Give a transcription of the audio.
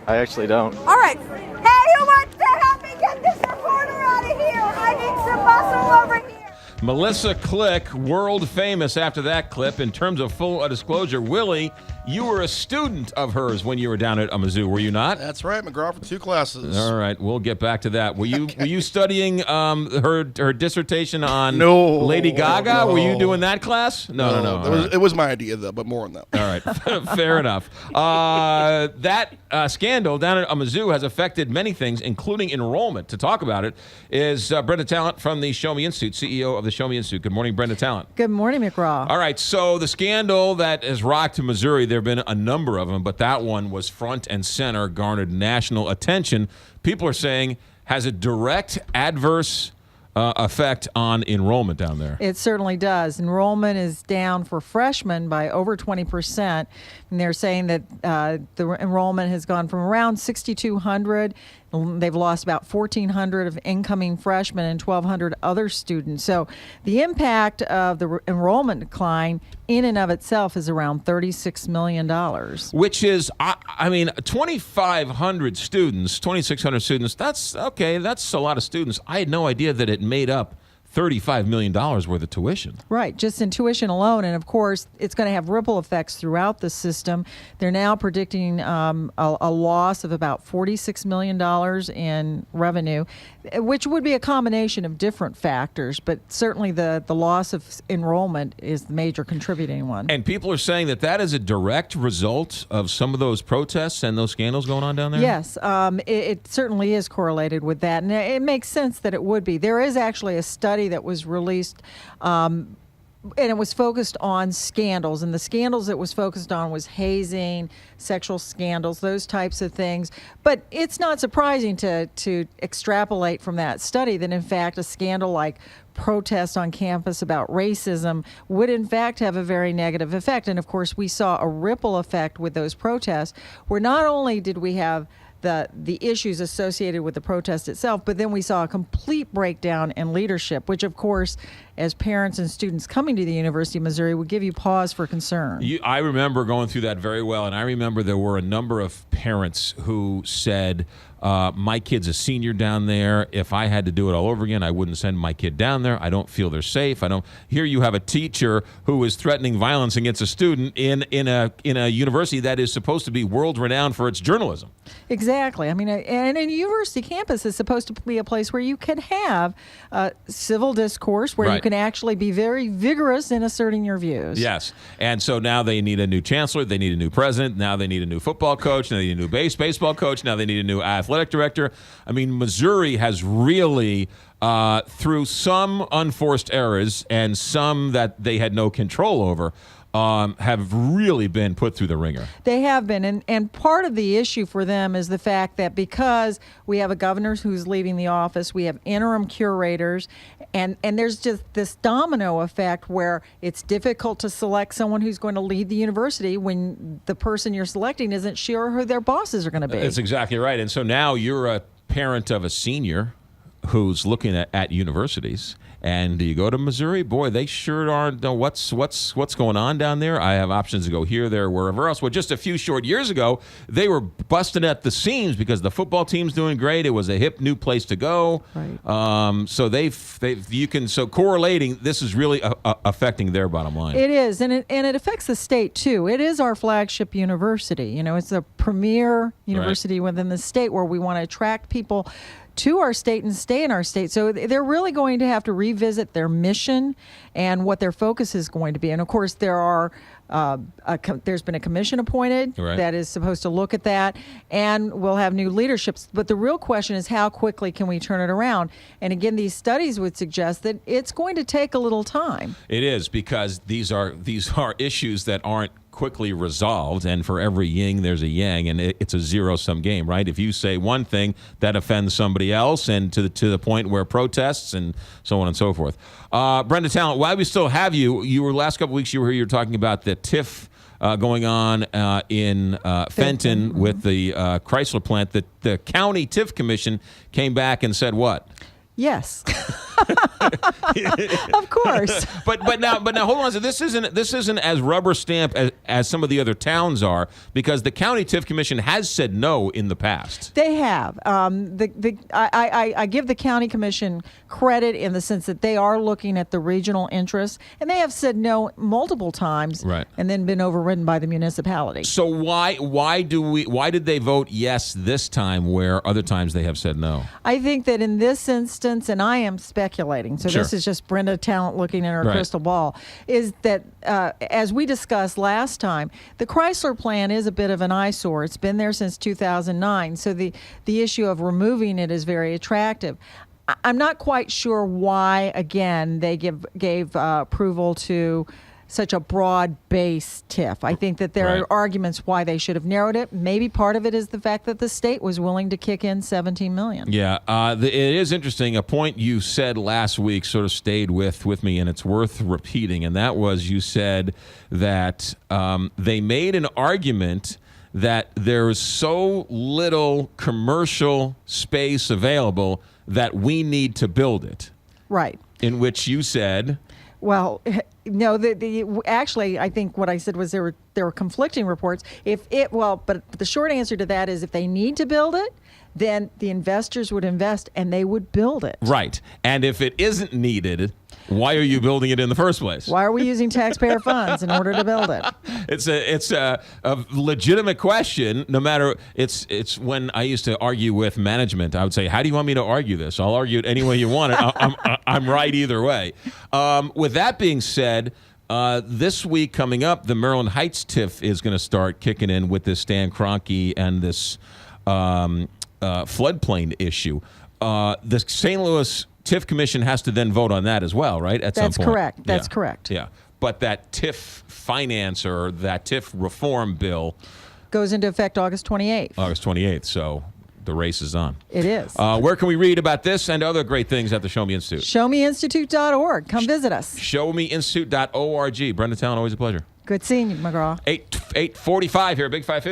I actually don't. All right. Hey, who wants to help me get this reporter out of here? I need some muscle over here. Melissa Click, world famous after that clip. In terms of full disclosure, Willie, you were a student of hers when you were down at Mizzou, were you not? That's right, McGraw, for 2 classes. All right, we'll get back to that. Were you studying her dissertation on No. Lady Gaga? No. Were you doing that class? No. It was my idea, though, but more on that. All right, fair enough. That scandal down at Mizzou has affected many things, including enrollment. To talk about it is Brenda Talent from the Show Me Institute, CEO of the Show Me Institute. Good morning, Brenda Talent. Good morning, McGraw. All right, so the scandal that has rocked Missouri, there have been a number of them, but that one was front and center, garnered national attention. People are saying has a direct adverse effect on enrollment down there. It certainly does. Enrollment is down for freshmen by over 20%. And they're saying that the enrollment has gone from around 6,200. They've lost about 1,400 of incoming freshmen and 1,200 other students. So the impact of the enrollment decline in and of itself is around $36 million. Which is, I mean, 2,500 students, 2,600 students, that's okay. That's a lot of students. I had no idea that it made up $35 million worth of tuition. Right, just in tuition alone. And of course, it's going to have ripple effects throughout the system. They're now predicting a loss of about $46 million in revenue, which would be a combination of different factors. But certainly the loss of enrollment is the major contributing one. And people are saying that that is a direct result of some of those protests and those scandals going on down there? Yes, it certainly is correlated with that. And it makes sense that it would be. There is actually a study that was released, and it was focused on scandals. And the scandals it was focused on was hazing, sexual scandals, those types of things. But it's not surprising to extrapolate from that study that, in fact, a scandal like protest on campus about racism would, in fact, have a very negative effect. And, of course, we saw a ripple effect with those protests, where not only did we have the issues associated with the protest itself, but then we saw a complete breakdown in leadership, which, of course, as parents and students coming to the University of Missouri, would give you pause for concern. I remember going through that very well, and I remember there were a number of parents who said, my kid's a senior down there. If I had to do it all over again, I wouldn't send my kid down there. I don't feel they're safe. Here you have a teacher who is threatening violence against a student in a university that is supposed to be world renowned for its journalism. Exactly. I mean, and a university campus is supposed to be a place where you can have civil discourse, where you can actually be very vigorous in asserting your views. Yes. And so now they need a new chancellor. They need a new president. Now they need a new football coach. Now they need a new baseball coach. Now they need a new athletic director. I mean, Missouri has really, through some unforced errors and some that they had no control over, have really been put through the ringer. They have been. And part of the issue for them is the fact that because we have a governor who's leaving the office, we have interim curators, and there's just this domino effect where it's difficult to select someone who's going to lead the university when the person you're selecting isn't sure who their bosses are going to be. That's exactly right. And so now you're a parent of a senior who's looking at universities. And you go to Missouri, boy, they sure aren't know what's going on down there. I have options to go here, there, wherever else. Well, just a few short years ago, they were busting at the seams because the football team's doing great. It was a hip new place to go. Right. So correlating, this is really affecting their bottom line. It is, and it affects the state too. It is our flagship university. You know, it's a premier university within the state where we want to attract people to our state and stay in our state. So they're really going to have to revisit their mission and what their focus is going to be. And of course, there's been a commission appointed that is supposed to look at that, and we'll have new leaderships. But the real question is, how quickly can we turn it around? And again, these studies would suggest that it's going to take a little time. It is, because these are issues that aren't quickly resolved, and for every yin there's a yang, and it's a zero-sum game, right? If you say one thing, that offends somebody else, and to the point where protests and so on and so forth. Brenda Talent, while we still have you, last couple weeks you were here, you were talking about the TIF going on in Fenton with the Chrysler plant. The county TIF commission came back and said what? Yes. Of course. But now hold on. So this isn't as rubber stamp as some of the other towns are, because the county TIF commission has said no in the past. They have. I give the county commission credit in the sense that they are looking at the regional interests, and they have said no multiple times, Right. and then been overridden by the municipality. So why did they vote yes this time where other times they have said no? I think that in this instance, and I am speculating, so Sure. this is just Brenda Talent looking in her Right. crystal ball, is that as we discussed last time, the Chrysler plan is a bit of an eyesore. It's been there since 2009, so the issue of removing it is very attractive. I'm not quite sure why, again, they gave approval to such a broad-based TIF. I think that there Right. are arguments why they should have narrowed it. Maybe part of it is the fact that the state was willing to kick in $17 million. Yeah, it is interesting. A point you said last week sort of stayed with me, and it's worth repeating. And that was, you said that they made an argument that there's so little commercial space available that we need to build it. Right. In which you said, Well, no. Actually, I think what I said was there were conflicting reports. But the short answer to that is if they need to build it, then the investors would invest and they would build it. right. And if it isn't needed, why are you building it in the first place? Why are we using taxpayer funds in order to build it? It's a legitimate question. No matter it's when I used to argue with management, I would say, "How do you want me to argue this? I'll argue it any way you want it. I'm right either way." With that being said, this week coming up, the Maryland Heights TIF is going to start kicking in with this Stan Kroenke and this floodplain issue. The St. Louis TIF commission has to then vote on that as well, right? At some That's point. correct. That's Yeah. correct. Yeah. But that TIF finance or that TIF reform bill, Goes into effect August 28th. August 28th. So the race is on. It is. Where can we read about this and other great things at the Show Me Institute? ShowMeInstitute.org. Come visit us. ShowMeInstitute.org. Brenda Talent, always a pleasure. Good seeing you, McGraw. 8:45 here, Big 550.